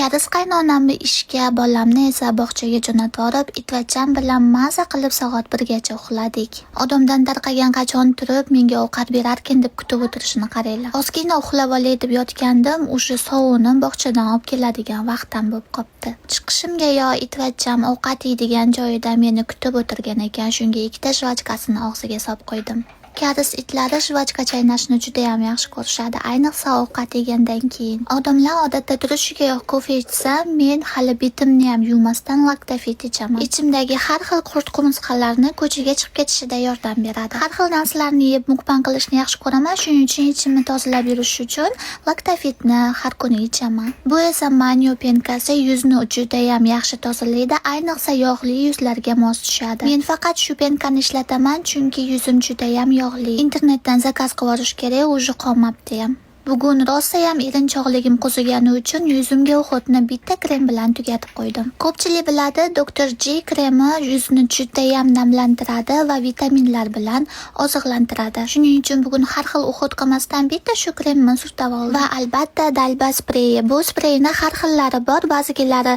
Kariz qaynonamni ishga, bolamni esa bog'chaga jo'natvorib, itvachcham bilan maza qilib soat 1gacha uxladik. Odamdan tarqagan qachon turib, menga ovqat berarkin deb kutib o'tirishini qaranglar. Ozgina uxlab olay deb yotgandim, o'sha sovuqni bog'chadan olib keladigan vaqtim bo'lib qopti. Chiqishimga yo itvachcham ovqat yeydigan joyida meni kutib o'tirgan ekan, shunga ikkita jvachkasini og'ziga solib qo'ydim. Kariz itlari jvachka chaynashni juda ham yaxshi ko'rishadi, ayniqsa ovqat yegandan keyin. Odamlar odatda turishiga kofe ichsa, men hali betimni ham yuvmasdan laktafit ichaman. Ichimdagi har xil qurt-qumursqalarni ko'chaga chiqib ketishida yordam beradi. Har xil narsalarni yeb mukbang qilishni yaxshi ko'raman, shuning uchun ichimni tozalab yurish uchun laktafitni har kuni ichaman. Bu esa Manyo penkasi yuzni juda ham yaxshi tozalaydi, ayniqsa yog'li yuzlarga mos tushadi. Men faqat shu penkani ishlataman, chunki yuzim juda ham yog'li. Internetdan zakaz qilib olish kerak, o'zi qolmabdi ham. Bugun rosayam erinchoqligim qo'zigani uchun yuzimga o'xotni bitta krem bilan tugatib qo'ydim. Ko'pchilik biladi, Dr. J kremi yuzni juda ham namlantiradi va vitaminlar bilan oziqlantiradi. Shuning uchun bugun har xil o'xot qilmasdan bitta shu kremni surtab oldim. Va albatta dalba spreyi. Bu spreyni har xillari bor, ba'zilari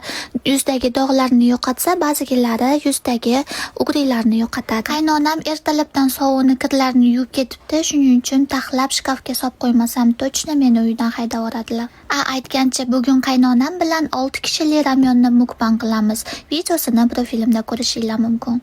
yuzdagi dog'larni yo'qotsa, ba'zilari yuzdagi ugrilarni yo'qotadi. Qaynonam ertalabdan sovuqni kirlarni yuvib ketibdi, shuning uchun taxlab shkafga solib qo'ymasam meni uydan haydab yuboradilar. Aytgancha bugun qaynonam bilan 6 kishilik ramyonni mukbang qilamiz. Videosini profilimda ko'rishingiz mumkin.